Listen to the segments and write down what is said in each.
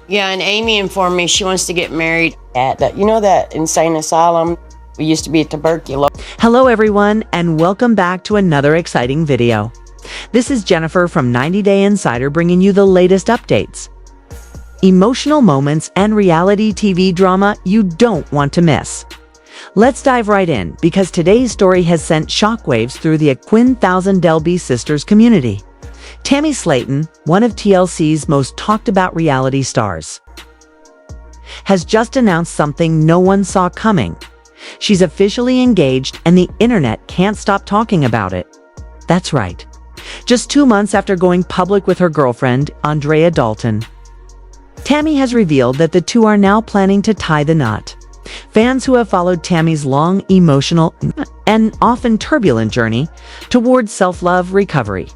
Yeah, and Amy informed me she wants to get married at that insane asylum. We used to be at tuberculosis. Hello everyone, and welcome back to another exciting video. This is Jennifer from 90 Day Insider bringing you the latest updates. Emotional moments and reality TV drama you don't want to miss. Let's dive right in, because today's story has sent shockwaves through the Quinn Thousand Delby sisters community. Tammy Slaton, one of TLC's most talked about reality stars, has just announced something no one saw coming. She's officially engaged and the internet can't stop talking about it. That's right. Just 2 months after going public with her girlfriend, Andrea Dalton, Tammy has revealed that the two are now planning to tie the knot. Fans who have followed Tammy's long, emotional, and often turbulent journey towards self-love, recovery,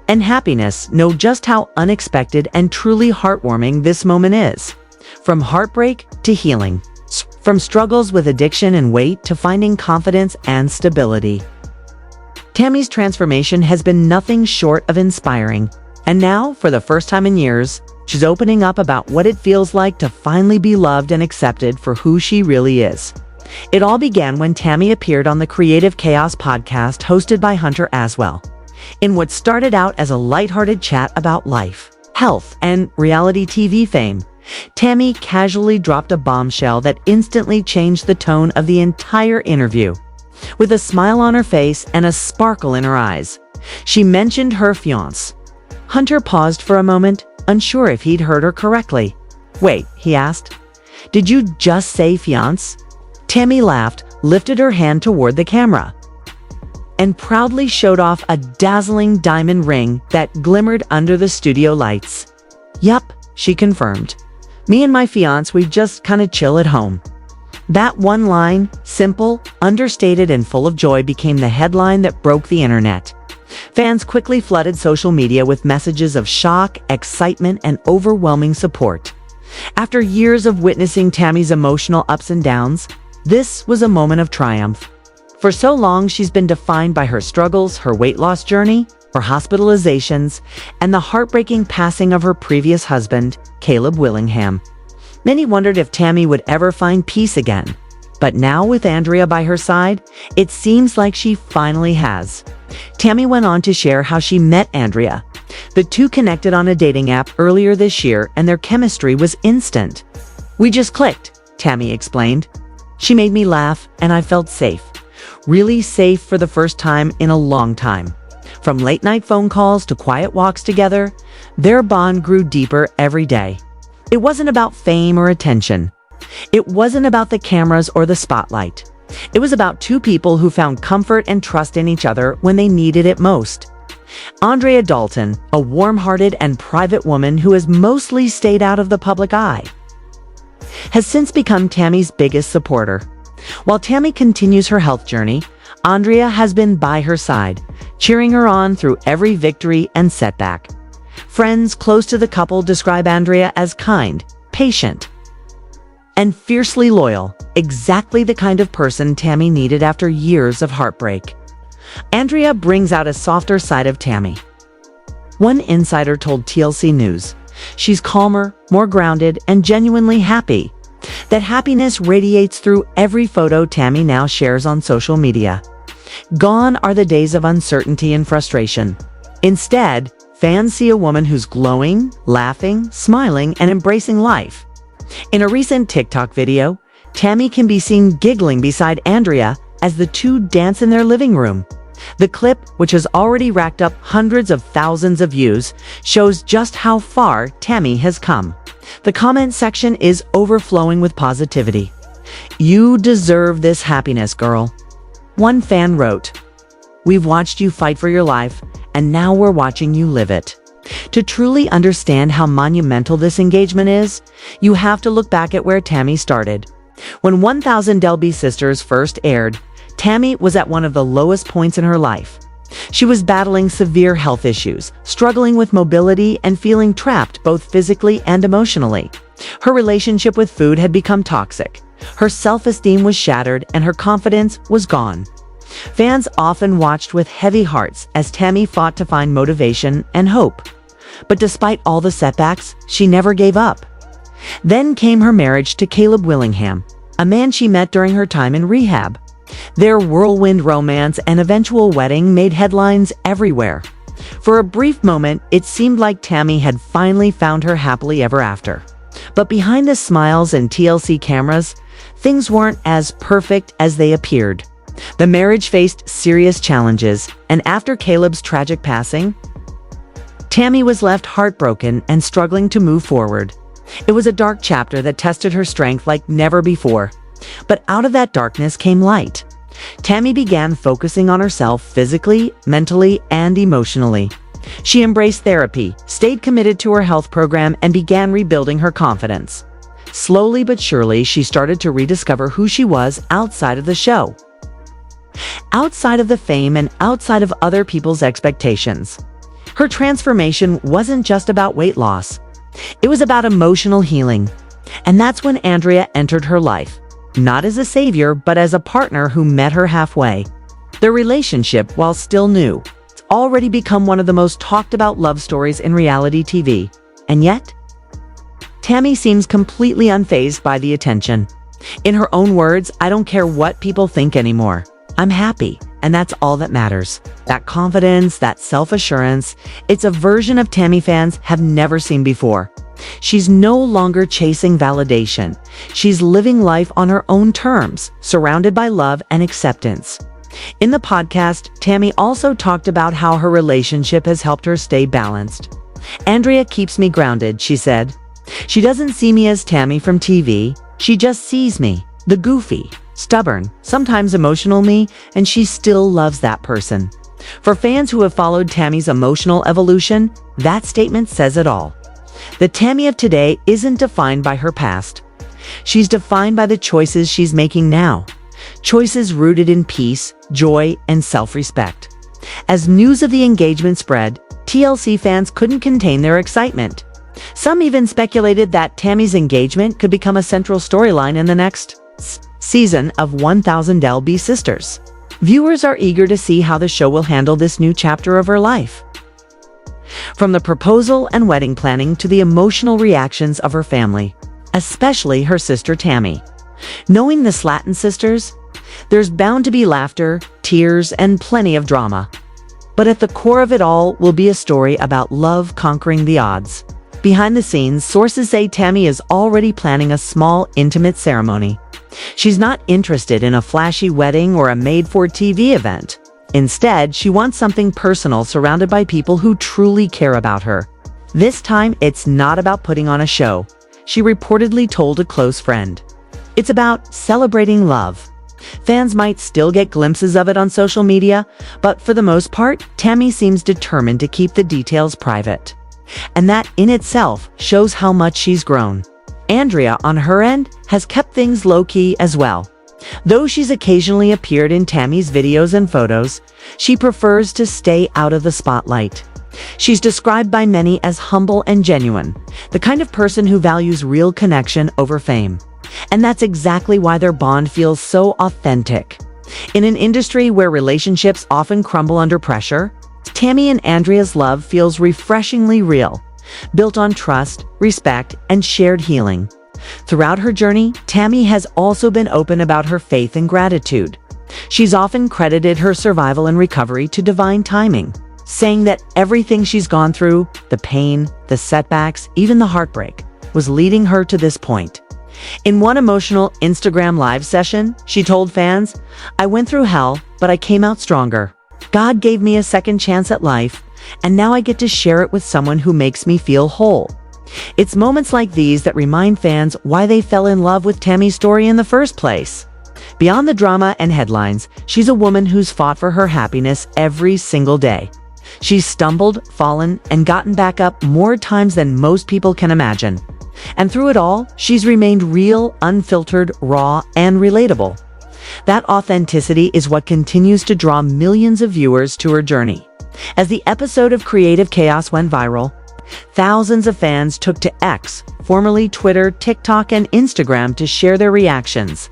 and happiness know just how unexpected and truly heartwarming this moment is. From heartbreak to healing, from struggles with addiction and weight to finding confidence and stability, Tammy's transformation has been nothing short of inspiring. And now, for the first time in years, she's opening up about what it feels like to finally be loved and accepted for who she really is. It all began when Tammy appeared on the Creative Chaos podcast hosted by Hunter Aswell. In what started out as a lighthearted chat about life, health, and reality TV fame, Tammy casually dropped a bombshell that instantly changed the tone of the entire interview. With a smile on her face and a sparkle in her eyes, she mentioned her fiancé. Hunter paused for a moment, unsure if he'd heard her correctly. "Wait," he asked. "Did you just say fiancé?" Tammy laughed, lifted her hand toward the camera, and proudly showed off a dazzling diamond ring that glimmered under the studio lights. "Yup," she confirmed. "Me and my fiancé, we just kinda chill at home." That one line, simple, understated, and full of joy, became the headline that broke the internet. Fans quickly flooded social media with messages of shock, excitement, and overwhelming support. After years of witnessing Tammy's emotional ups and downs, this was a moment of triumph. For so long, she's been defined by her struggles, her weight loss journey, her hospitalizations, and the heartbreaking passing of her previous husband, Caleb Willingham. Many wondered if Tammy would ever find peace again. But now, with Andrea by her side, it seems like she finally has. Tammy went on to share how she met Andrea. The two connected on a dating app earlier this year, and their chemistry was instant. "We just clicked," Tammy explained. "She made me laugh, and I felt safe. Really safe for the first time in a long time. From late-night phone calls to quiet walks together, their bond grew deeper every day." It wasn't about fame or attention. It wasn't about the cameras or the spotlight. It was about two people who found comfort and trust in each other when they needed it most. Andrea Dalton, a warm-hearted and private woman who has mostly stayed out of the public eye, has since become Tammy's biggest supporter. While Tammy continues her health journey, Andrea has been by her side, cheering her on through every victory and setback. Friends close to the couple describe Andrea as kind, patient, and fiercely loyal, exactly the kind of person Tammy needed after years of heartbreak. Andrea brings out a softer side of Tammy. One insider told TLC News, "She's calmer, more grounded, and genuinely happy. That happiness radiates through every photo Tammy now shares on social media. Gone are the days of uncertainty and frustration. Instead, fans see a woman who's glowing, laughing, smiling, and embracing life." In a recent TikTok video, Tammy can be seen giggling beside Andrea as the two dance in their living room. The clip, which has already racked up hundreds of thousands of views, shows just how far Tammy has come. The comment section is overflowing with positivity. "You deserve this happiness, girl." One fan wrote, "We've watched you fight for your life, and now we're watching you live it." To truly understand how monumental this engagement is, you have to look back at where Tammy started. When 1000 Delby Sisters first aired, Tammy was at one of the lowest points in her life. She was battling severe health issues, struggling with mobility, and feeling trapped both physically and emotionally. Her relationship with food had become toxic. Her self-esteem was shattered, and her confidence was gone. Fans often watched with heavy hearts as Tammy fought to find motivation and hope. But despite all the setbacks, she never gave up. Then came her marriage to Caleb Willingham, a man she met during her time in rehab. Their whirlwind romance and eventual wedding made headlines everywhere. For a brief moment, it seemed like Tammy had finally found her happily ever after. But behind the smiles and TLC cameras, things weren't as perfect as they appeared. The marriage faced serious challenges, and after Caleb's tragic passing, Tammy was left heartbroken and struggling to move forward. It was a dark chapter that tested her strength like never before. But out of that darkness came light. Tammy began focusing on herself physically, mentally, and emotionally. She embraced therapy, stayed committed to her health program, and began rebuilding her confidence. Slowly but surely, she started to rediscover who she was outside of the show, outside of the fame, and outside of other people's expectations. Her transformation wasn't just about weight loss. It was about emotional healing. And that's when Andrea entered her life, not as a savior, but as a partner who met her halfway. Their relationship, while still new, it's already become one of the most talked about love stories in reality TV. And yet, Tammy seems completely unfazed by the attention. In her own words, "I don't care what people think anymore. I'm happy, and that's all that matters." That confidence, that self-assurance, it's a version of Tammy fans have never seen before. She's no longer chasing validation. She's living life on her own terms, surrounded by love and acceptance. In the podcast, Tammy also talked about how her relationship has helped her stay balanced. "Andrea keeps me grounded," she said. "She doesn't see me as Tammy from TV. She just sees me, the goofy, stubborn, sometimes emotional me, and she still loves that person." For fans who have followed Tammy's emotional evolution, that statement says it all. The Tammy of today isn't defined by her past. She's defined by the choices she's making now. Choices rooted in peace, joy, and self-respect. As news of the engagement spread, TLC fans couldn't contain their excitement. Some even speculated that Tammy's engagement could become a central storyline in the next season of 1000 LB Sisters. Viewers are eager to see how the show will handle this new chapter of her life. From the proposal and wedding planning to the emotional reactions of her family, especially her sister Tammy. Knowing the Slaton sisters, there's bound to be laughter, tears, and plenty of drama. But at the core of it all will be a story about love conquering the odds. Behind the scenes, sources say Tammy is already planning a small, intimate ceremony. She's not interested in a flashy wedding or a made-for-TV event. Instead, she wants something personal surrounded by people who truly care about her. This time, it's not about putting on a show, she reportedly told a close friend. It's about celebrating love. Fans might still get glimpses of it on social media, but for the most part, Tammy seems determined to keep the details private. And that in itself shows how much she's grown. Andrea, on her end, has kept things low-key as well. Though she's occasionally appeared in Tammy's videos and photos, she prefers to stay out of the spotlight. She's described by many as humble and genuine, the kind of person who values real connection over fame. And that's exactly why their bond feels so authentic. In an industry where relationships often crumble under pressure, Tammy and Andrea's love feels refreshingly real, built on trust, respect, and shared healing. Throughout her journey, Tammy has also been open about her faith and gratitude. She's often credited her survival and recovery to divine timing, saying that everything she's gone through, the pain, the setbacks, even the heartbreak, was leading her to this point. In one emotional Instagram live session, she told fans, "I went through hell, but I came out stronger. God gave me a second chance at life, and now I get to share it with someone who makes me feel whole." It's moments like these that remind fans why they fell in love with Tammy's story in the first place. Beyond the drama and headlines, she's a woman who's fought for her happiness every single day. She's stumbled, fallen, and gotten back up more times than most people can imagine. And through it all, she's remained real, unfiltered, raw, and relatable. That authenticity is what continues to draw millions of viewers to her journey. As the episode of Creative Chaos went viral, thousands of fans took to X, formerly Twitter, TikTok, and Instagram to share their reactions.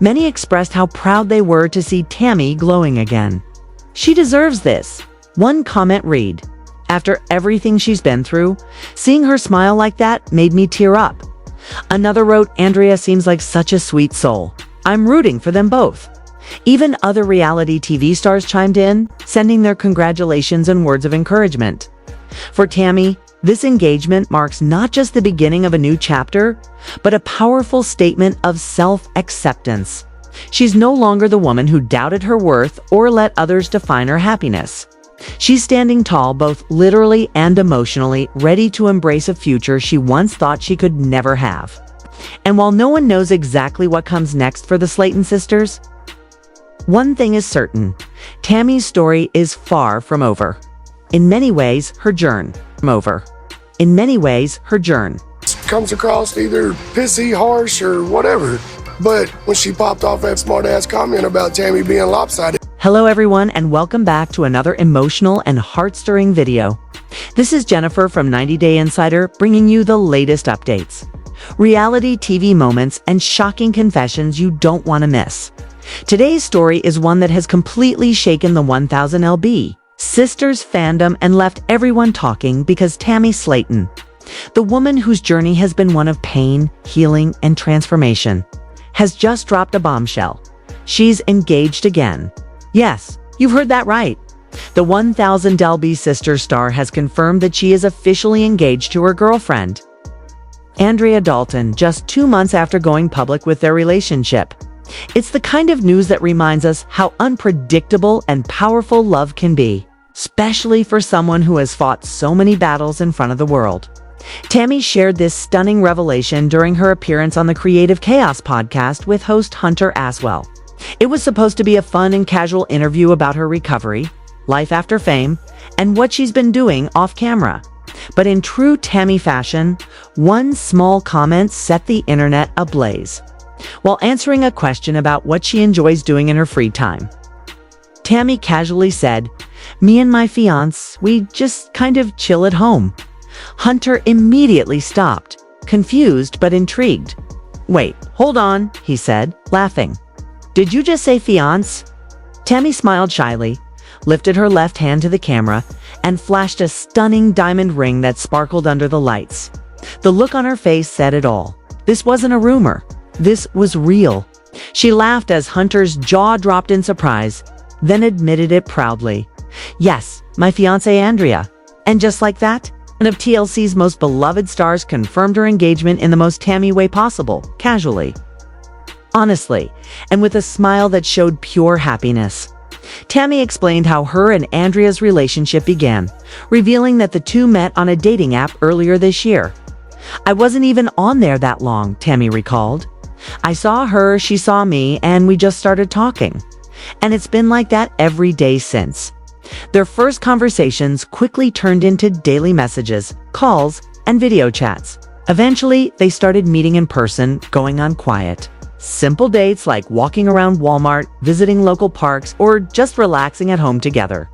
Many expressed how proud they were to see Tammy glowing again. "She deserves this." One comment read, After everything she's been through, seeing her smile like that made me tear up. Another wrote, Andrea seems like such a sweet soul. I'm rooting for them both. Even other reality TV stars chimed in, sending their congratulations and words of encouragement. For Tammy, this engagement marks not just the beginning of a new chapter, but a powerful statement of self-acceptance. She's no longer the woman who doubted her worth or let others define her happiness. She's standing tall both literally and emotionally, ready to embrace a future she once thought she could never have. And while no one knows exactly what comes next for the Slaton sisters, one thing is certain: Tammy's story is far from over. In many ways, her journey comes across either pissy, harsh, or whatever. But when she popped off that smart-ass comment about Tammy being lopsided. Hello everyone, and welcome back to another emotional and heart-stirring video. This is Jennifer from 90 Day Insider, bringing you the latest updates, reality TV moments, and shocking confessions you don't want to miss. Today's story is one that has completely shaken the 1000 LB sisters fandom and left everyone talking because Tammy Slaton, the woman whose journey has been one of pain, healing, and transformation, has just dropped a bombshell. She's engaged again. Yes, you've heard that right. The 1000 LB Sisters star has confirmed that she is officially engaged to her girlfriend, Andrea Dalton, just 2 months after going public with their relationship. It's the kind of news that reminds us how unpredictable and powerful love can be, especially for someone who has fought so many battles in front of the world. Tammy shared this stunning revelation during her appearance on the Creative Chaos podcast with host Hunter Aswell. It was supposed to be a fun and casual interview about her recovery, life after fame, and what she's been doing off camera. But in true Tammy fashion, one small comment set the internet ablaze. While answering a question about what she enjoys doing in her free time, Tammy casually said, "Me and my fiancé, we just kind of chill at home." Hunter immediately stopped, confused but intrigued. "Wait, hold on," he said, laughing. "Did you just say fiancé?" Tammy smiled shyly, lifted her left hand to the camera, and flashed a stunning diamond ring that sparkled under the lights. The look on her face said it all. This wasn't a rumor. This was real. She laughed as Hunter's jaw dropped in surprise, then admitted it proudly. "Yes, my fiancée Andrea." And just like that, one of TLC's most beloved stars confirmed her engagement in the most Tammy way possible, casually, honestly, and with a smile that showed pure happiness. Tammy explained how her and Andrea's relationship began, revealing that the two met on a dating app earlier this year. "I wasn't even on there that long," Tammy recalled. "I saw her, she saw me, and we just started talking. And it's been like that every day since." Their first conversations quickly turned into daily messages, calls, and video chats. Eventually, they started meeting in person, going on quiet, simple dates like walking around Walmart, visiting local parks, or just relaxing at home together.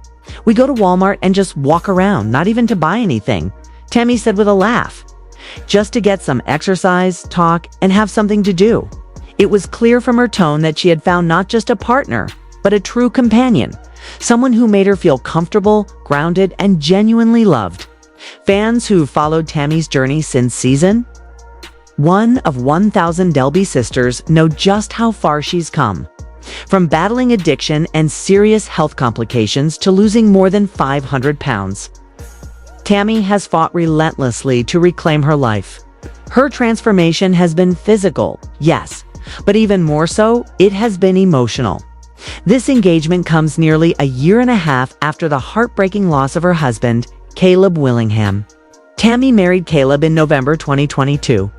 "We go to Walmart and just walk around, not even to buy anything," Tammy said with a laugh. "Just to get some exercise, talk, and have something to do." It was clear from her tone that she had found not just a partner, but a true companion, someone who made her feel comfortable, grounded, and genuinely loved. Fans who followed Tammy's journey since season 1 of 1000 LB Sisters know just how far she's come. From battling addiction and serious health complications to losing more than 500 pounds. Tammy has fought relentlessly to reclaim her life. Her transformation has been physical, yes, but even more so, it has been emotional. This engagement comes nearly a year and a half after the heartbreaking loss of her husband, Caleb Willingham. Tammy married Caleb in November 2022.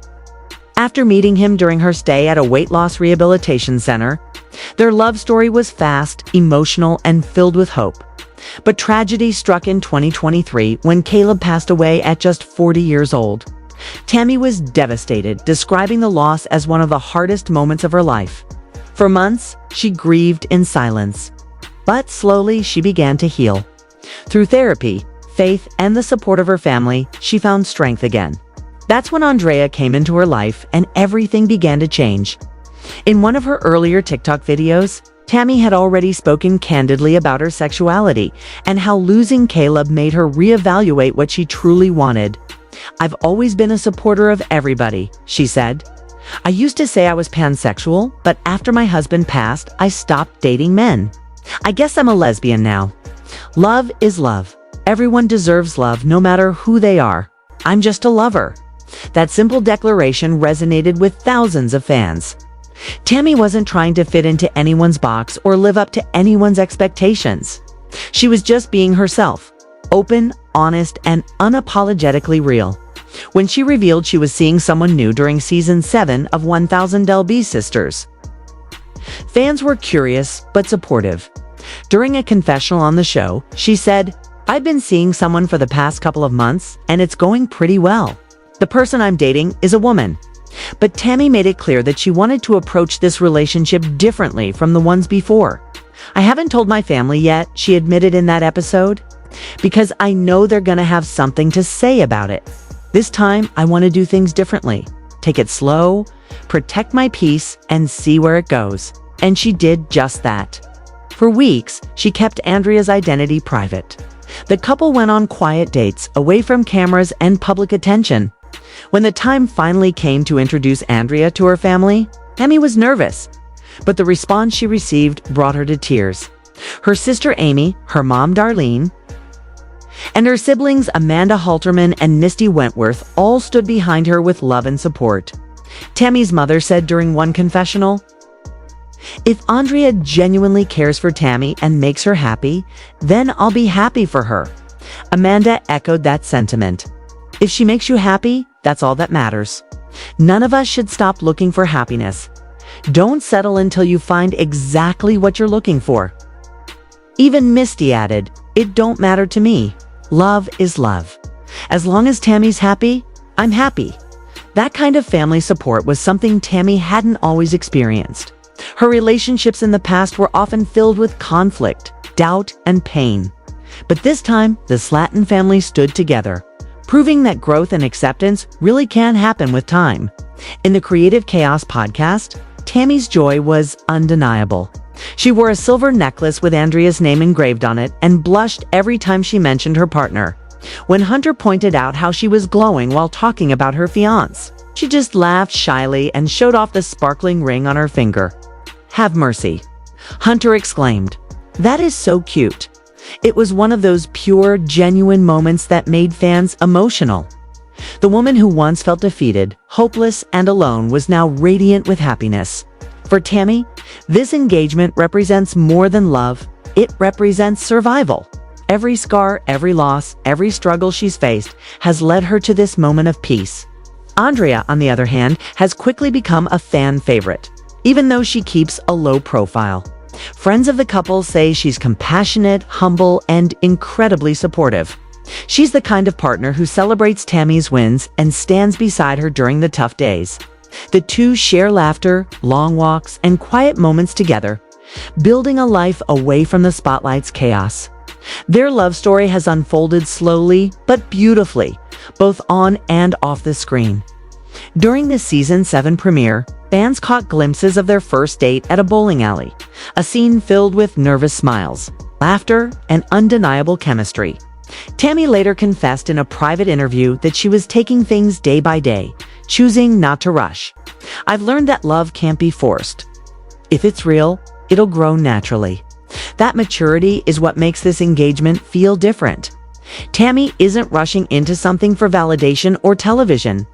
After meeting him during her stay at a weight loss rehabilitation center, their love story was fast, emotional, and filled with hope. But tragedy struck in 2023 when Caleb passed away at just 40 years old. Tammy was devastated, describing the loss as one of the hardest moments of her life. For months, she grieved in silence. But slowly, she began to heal. Through therapy, faith, and the support of her family, she found strength again. That's when Andrea came into her life and everything began to change. In one of her earlier TikTok videos, Tammy had already spoken candidly about her sexuality and how losing Caleb made her reevaluate what she truly wanted. "I've always been a supporter of everybody," she said. "I used to say I was pansexual, but after my husband passed, I stopped dating men. I guess I'm a lesbian now. Love is love. Everyone deserves love no matter who they are. I'm just a lover." That simple declaration resonated with thousands of fans. Tammy wasn't trying to fit into anyone's box or live up to anyone's expectations. She was just being herself, open, honest, and unapologetically real. When she revealed she was seeing someone new during season 7 of 1000 LB Sisters, fans were curious but supportive. During a confessional on the show, she said, "I've been seeing someone for the past couple of months, and it's going pretty well. The person I'm dating is a woman." But Tammy made it clear that she wanted to approach this relationship differently from the ones before. "I haven't told my family yet," she admitted in that episode, "because I know they're gonna have something to say about it. This time, I want to do things differently. Take it slow, protect my peace, and see where it goes." And she did just that. For weeks, she kept Andrea's identity private. The couple went on quiet dates, away from cameras and public attention. When the time finally came to introduce Andrea to her family, Tammy was nervous, but the response she received brought her to tears. Her sister Amy, her mom Darlene, and her siblings Amanda Halterman and Misty Wentworth all stood behind her with love and support. Tammy's mother said during one confessional, "If Andrea genuinely cares for Tammy and makes her happy, then I'll be happy for her." Amanda echoed that sentiment. "If she makes you happy, that's all that matters. None of us should stop looking for happiness. Don't settle until you find exactly what you're looking for." Even Misty added, "It don't matter to me. Love is love. As long as Tammy's happy, I'm happy." That kind of family support was something Tammy hadn't always experienced. Her relationships in the past were often filled with conflict, doubt, and pain. But this time, the Slaton family stood together, proving that growth and acceptance really can happen with time. In the Creative Chaos podcast, Tammy's joy was undeniable. She wore a silver necklace with Andrea's name engraved on it and blushed every time she mentioned her partner. When Hunter pointed out how she was glowing while talking about her fiancé, she just laughed shyly and showed off the sparkling ring on her finger. "Have mercy," Hunter exclaimed. "That is so cute." It was one of those pure, genuine moments that made fans emotional. The woman who once felt defeated, hopeless, and alone was now radiant with happiness. For Tammy, this engagement represents more than love. It represents survival. Every scar, every loss, every struggle she's faced has led her to this moment of peace. Andrea, on the other hand, has quickly become a fan favorite, even though she keeps a low profile. Friends of the couple say she's compassionate, humble, and incredibly supportive. She's the kind of partner who celebrates Tammy's wins and stands beside her during the tough days. The two share laughter, long walks, and quiet moments together, building a life away from the spotlight's chaos. Their love story has unfolded slowly but beautifully, both on and off the screen. During the season 7 premiere, fans caught glimpses of their first date at a bowling alley, a scene filled with nervous smiles, laughter, and undeniable chemistry. Tammy later confessed in a private interview that she was taking things day by day, choosing not to rush. "I've learned that love can't be forced. If it's real, it'll grow naturally." That maturity is what makes this engagement feel different. Tammy isn't rushing into something for validation or television.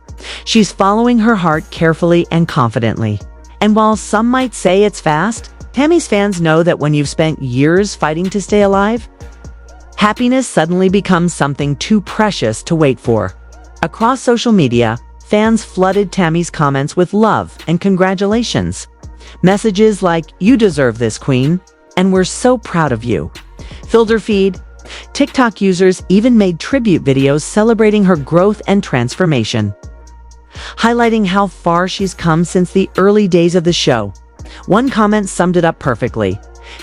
She's following her heart carefully and confidently. And while some might say it's fast, Tammy's fans know that when you've spent years fighting to stay alive, happiness suddenly becomes something too precious to wait for. Across social media, fans flooded Tammy's comments with love and congratulations. Messages like, "You deserve this, queen," and "We're so proud of you," filled her feed. TikTok users even made tribute videos celebrating her growth and transformation, highlighting how far she's come since the early days of the show. One comment summed it up perfectly.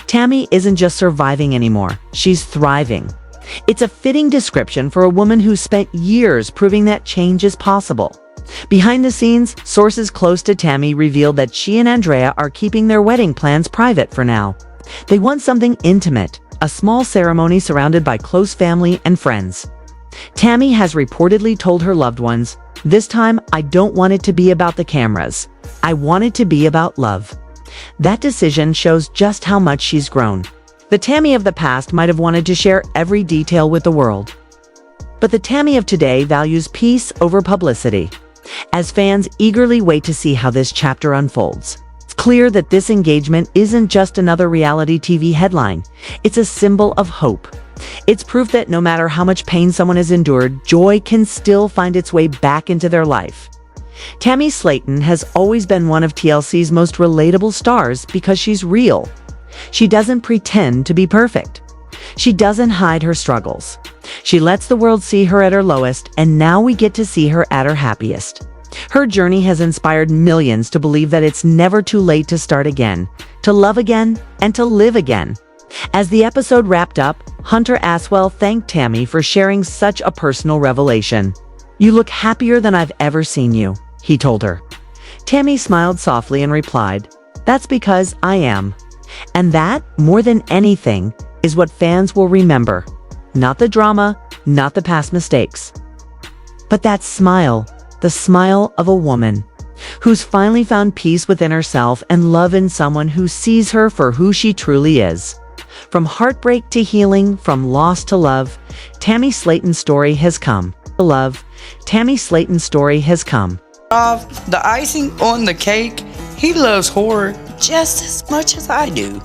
"Tammy isn't just surviving anymore, she's thriving." It's a fitting description for a woman who spent years proving that change is possible. Behind the scenes, sources close to Tammy revealed that she and Andrea are keeping their wedding plans private for now. They want something intimate, a small ceremony surrounded by close family and friends. Tammy has reportedly told her loved ones, "This time, I don't want it to be about the cameras. I want it to be about love." That decision shows just how much she's grown. The Tammy of the past might have wanted to share every detail with the world. But the Tammy of today values peace over publicity. As fans eagerly wait to see how this chapter unfolds, it's clear that this engagement isn't just another reality TV headline. It's a symbol of hope. It's proof that no matter how much pain someone has endured, joy can still find its way back into their life. Tammy Slaton has always been one of TLC's most relatable stars because she's real. She doesn't pretend to be perfect. She doesn't hide her struggles. She lets the world see her at her lowest, and now we get to see her at her happiest. Her journey has inspired millions to believe that it's never too late to start again, to love again, and to live again. As the episode wrapped up, Hunter Aswell thanked Tammy for sharing such a personal revelation. "You look happier than I've ever seen you," he told her. Tammy smiled softly and replied, "That's because I am." And that, more than anything, is what fans will remember. Not the drama, not the past mistakes, but that smile, the smile of a woman who's finally found peace within herself and love in someone who sees her for who she truly is. From heartbreak to healing, from loss to love, Tammy Slaton's story has come. Tammy Slaton's story has come. The icing on the cake, he loves horror just as much as I do,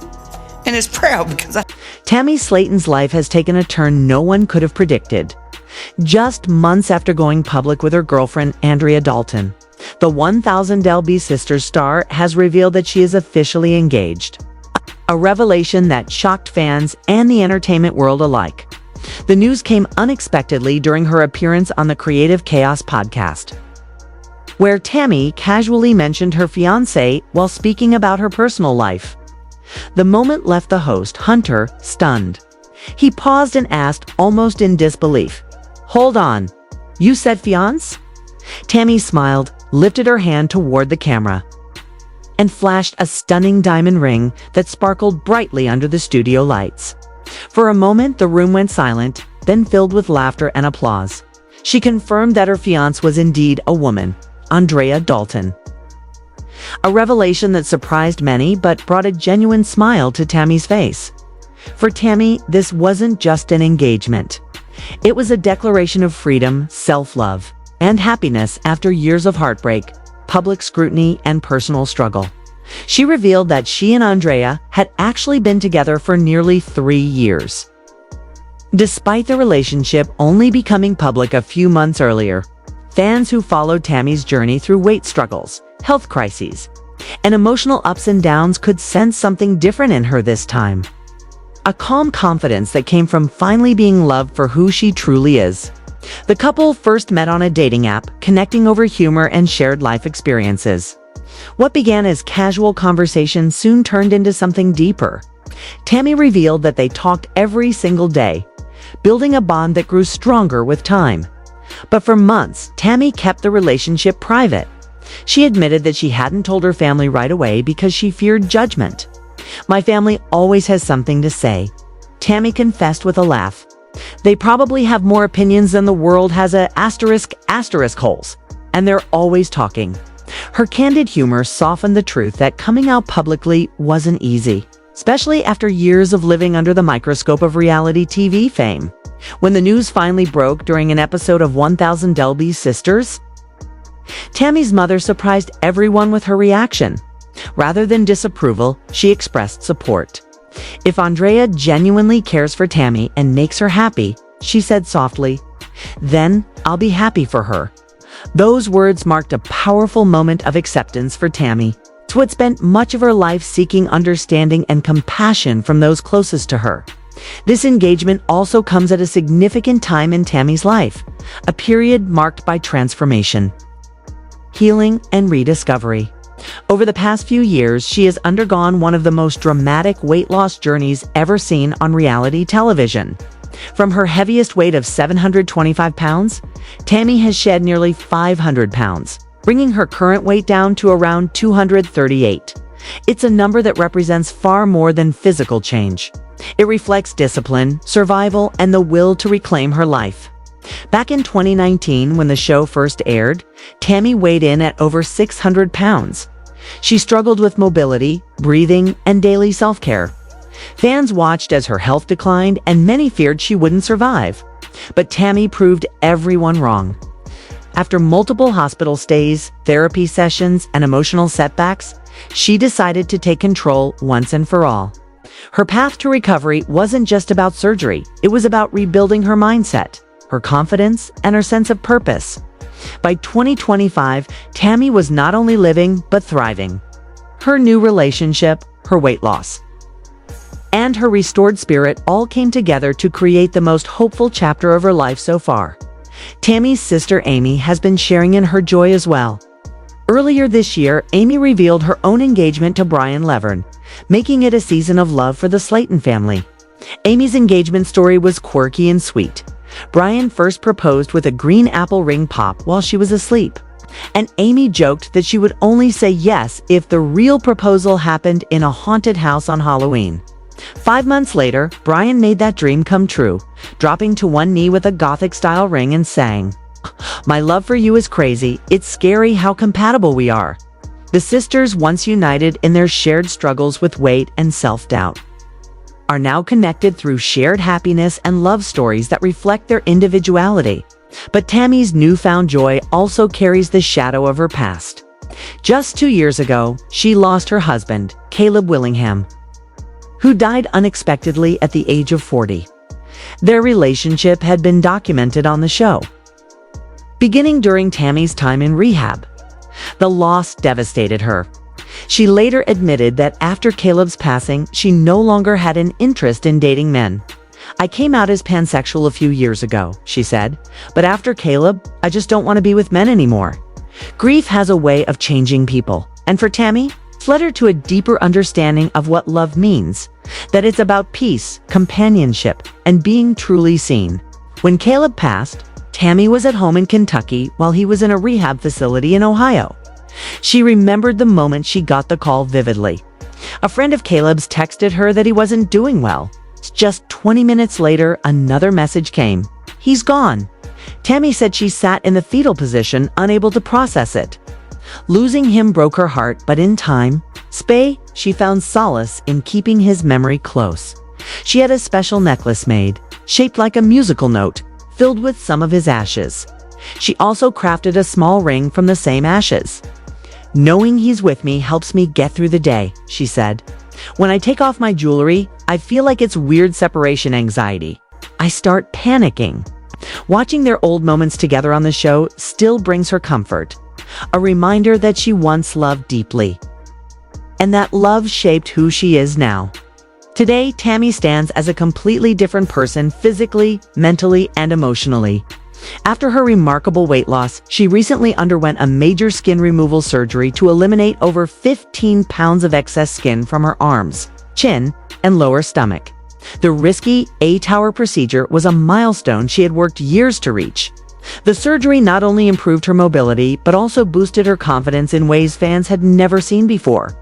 and is proud because Tammy Slaton's life has taken a turn no one could have predicted. Just months after going public with her girlfriend, Andrea Dalton, the 1000 LB Sisters star has revealed that she is officially engaged. A revelation that shocked fans and the entertainment world alike. The news came unexpectedly during her appearance on the Creative Chaos podcast, where Tammy casually mentioned her fiancé while speaking about her personal life. The moment left the host, Hunter, stunned. He paused and asked, almost in disbelief, "Hold on, you said fiancé?" Tammy smiled, lifted her hand toward the camera, and flashed a stunning diamond ring that sparkled brightly under the studio lights. For a moment, the room went silent, then filled with laughter and applause. She confirmed that her fiancé was indeed a woman, Andrea Dalton. A revelation that surprised many but brought a genuine smile to Tammy's face. For Tammy, this wasn't just an engagement. It was a declaration of freedom, self-love, and happiness after years of heartbreak, public scrutiny, and personal struggle. She revealed that she and Andrea had actually been together for nearly 3 years. Despite the relationship only becoming public a few months earlier, fans who followed Tammy's journey through weight struggles, health crises, and emotional ups and downs could sense something different in her this time. A calm confidence that came from finally being loved for who she truly is. The couple first met on a dating app, connecting over humor and shared life experiences. What began as casual conversation soon turned into something deeper. Tammy revealed that they talked every single day, building a bond that grew stronger with time. But for months, Tammy kept the relationship private. She admitted that she hadn't told her family right away because she feared judgment. "My family always has something to say," Tammy confessed with a laugh. "They probably have more opinions than the world has a asterisk holes, and they're always talking." Her candid humor softened the truth that coming out publicly wasn't easy, especially after years of living under the microscope of reality TV fame. When the news finally broke during an episode of 1000 LB Sisters, Tammy's mother surprised everyone with her reaction. Rather than disapproval, she expressed support. "If Andrea genuinely cares for Tammy and makes her happy," she said softly, "then I'll be happy for her." Those words marked a powerful moment of acceptance for Tammy, who had spent much of her life seeking understanding and compassion from those closest to her. This engagement also comes at a significant time in Tammy's life, a period marked by transformation, healing, and rediscovery. Over the past few years, she has undergone one of the most dramatic weight loss journeys ever seen on reality television. From her heaviest weight of 725 pounds, Tammy has shed nearly 500 pounds, bringing her current weight down to around 238. It's a number that represents far more than physical change. It reflects discipline, survival, and the will to reclaim her life. Back in 2019, when the show first aired, Tammy weighed in at over 600 pounds. She struggled with mobility, breathing, and daily self-care. Fans watched as her health declined, and many feared she wouldn't survive. But Tammy proved everyone wrong. After multiple hospital stays, therapy sessions, and emotional setbacks, she decided to take control once and for all. Her path to recovery wasn't just about surgery. It was about rebuilding her mindset, her confidence, and her sense of purpose. By 2025, Tammy was not only living, but thriving. Her new relationship, her weight loss, and her restored spirit all came together to create the most hopeful chapter of her life so far. Tammy's sister Amy has been sharing in her joy as well. Earlier this year, Amy revealed her own engagement to Brian Levern, making it a season of love for the Slaton family. Amy's engagement story was quirky and sweet. Brian first proposed with a green apple ring pop while she was asleep, and Amy joked that she would only say yes if the real proposal happened in a haunted house on Halloween. 5 months later, Brian made that dream come true, dropping to one knee with a Gothic-style ring and saying, "My love for you is crazy. It's scary how compatible we are." The sisters, once united in their shared struggles with weight and self-doubt, are now connected through shared happiness and love stories that reflect their individuality. But Tammy's newfound joy also carries the shadow of her past. Just 2 years ago, she lost her husband, Caleb Willingham, who died unexpectedly at the age of 40. Their relationship had been documented on the show, beginning during Tammy's time in rehab. The loss devastated her. She later admitted that after Caleb's passing, she no longer had an interest in dating men. "I came out as pansexual a few years ago," she said, "but after Caleb, I just don't want to be with men anymore." Grief has a way of changing people, and for Tammy, it's led her to a deeper understanding of what love means, that it's about peace, companionship, and being truly seen. When Caleb passed, Tammy was at home in Kentucky while he was in a rehab facility in Ohio. She remembered the moment she got the call vividly. A friend of Caleb's texted her that he wasn't doing well. Just 20 minutes later, another message came. "He's gone." Tammy said she sat in the fetal position, unable to process it. Losing him broke her heart, but in time, she found solace in keeping his memory close. She had a special necklace made, shaped like a musical note, filled with some of his ashes. She also crafted a small ring from the same ashes. "Knowing he's with me helps me get through the day," she said. "When I take off my jewelry, I feel like it's weird separation anxiety. I start panicking." Watching their old moments together on the show still brings her comfort, a reminder that she once loved deeply, and that love shaped who she is now. Today, Tammy stands as a completely different person physically, mentally, and emotionally. After her remarkable weight loss, she recently underwent a major skin removal surgery to eliminate over 15 pounds of excess skin from her arms, chin, and lower stomach. The risky A-Tower procedure was a milestone she had worked years to reach. The surgery not only improved her mobility, but also boosted her confidence in ways fans had never seen before.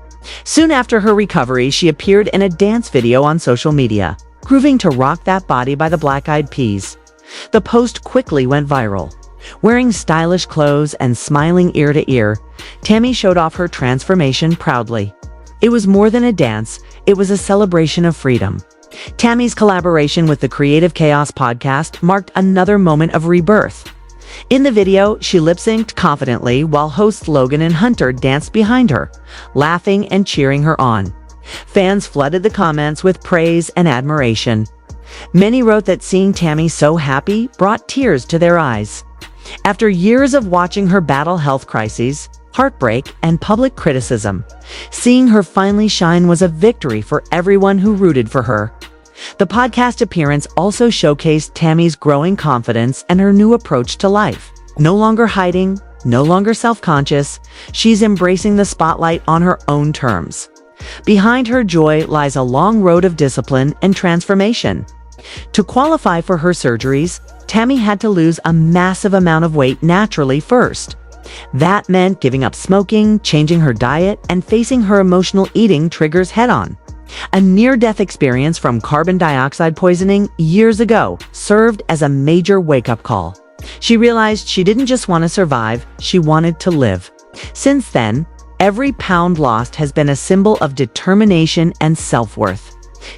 Soon after her recovery, she appeared in a dance video on social media, grooving to "Rock That Body" by the Black Eyed Peas. The post quickly went viral. Wearing stylish clothes and smiling ear to ear, Tammy showed off her transformation proudly. It was more than a dance, it was a celebration of freedom. Tammy's collaboration with the Creative Chaos podcast marked another moment of rebirth. In the video, she lip-synced confidently while hosts Logan and Hunter danced behind her, laughing and cheering her on. Fans flooded the comments with praise and admiration. Many wrote that seeing Tammy so happy brought tears to their eyes. After years of watching her battle health crises, heartbreak, and public criticism, seeing her finally shine was a victory for everyone who rooted for her. The podcast appearance also showcased Tammy's growing confidence and her new approach to life. No longer hiding, no longer self-conscious, she's embracing the spotlight on her own terms. Behind her joy lies a long road of discipline and transformation. To qualify for her surgeries, Tammy had to lose a massive amount of weight naturally first. That meant giving up smoking, changing her diet, and facing her emotional eating triggers head-on. A near-death experience from carbon dioxide poisoning years ago served as a major wake-up call. She realized she didn't just want to survive, she wanted to live. Since then, every pound lost has been a symbol of determination and self-worth.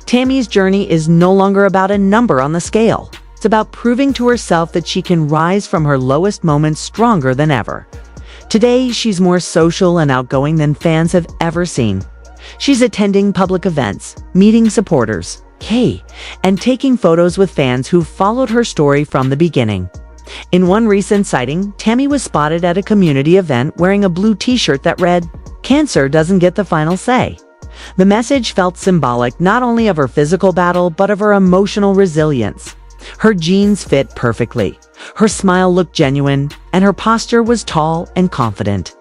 Tammy's journey is no longer about a number on the scale. It's about proving to herself that she can rise from her lowest moments stronger than ever. Today, she's more social and outgoing than fans have ever seen. She's attending public events, meeting supporters, and taking photos with fans who followed her story from the beginning. In one recent sighting, Tammy was spotted at a community event wearing a blue t-shirt that read, "Cancer doesn't get the final say." The message felt symbolic not only of her physical battle, but of her emotional resilience. Her jeans fit perfectly, her smile looked genuine, and her posture was tall and confident.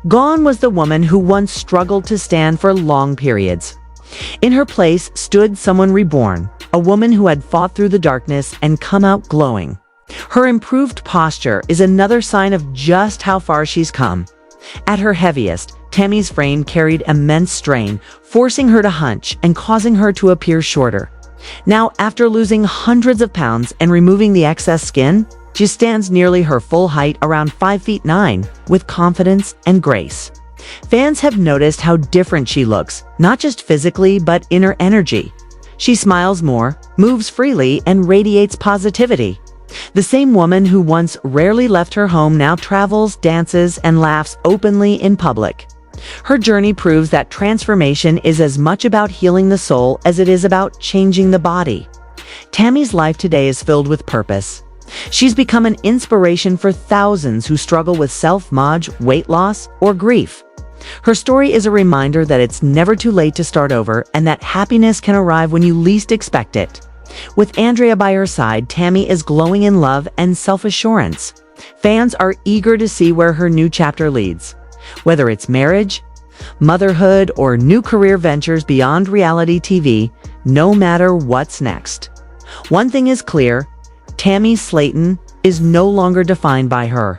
Gone was the woman who once struggled to stand for long periods. In her place stood someone reborn, a woman who had fought through the darkness and come out glowing. Her improved posture is another sign of just how far she's come. At her heaviest, Tammy's frame carried immense strain, forcing her to hunch and causing her to appear shorter. Now, after losing hundreds of pounds and removing the excess skin, she stands nearly her full height, around 5'9", with confidence and grace. Fans have noticed how different she looks, not just physically, but in her energy. She smiles more, moves freely, and radiates positivity. The same woman who once rarely left her home now travels, dances, and laughs openly in public. Her journey proves that transformation is as much about healing the soul as it is about changing the body. Tammy's life today is filled with purpose. She's become an inspiration for thousands who struggle with self-image, weight loss, or grief. Her story is a reminder that it's never too late to start over and that happiness can arrive when you least expect it. With Andrea by her side, Tammy is glowing in love and self-assurance. Fans are eager to see where her new chapter leads. Whether it's marriage, motherhood, or new career ventures beyond reality TV, no matter what's next. One thing is clear, Tammy Slaton is no longer defined by her.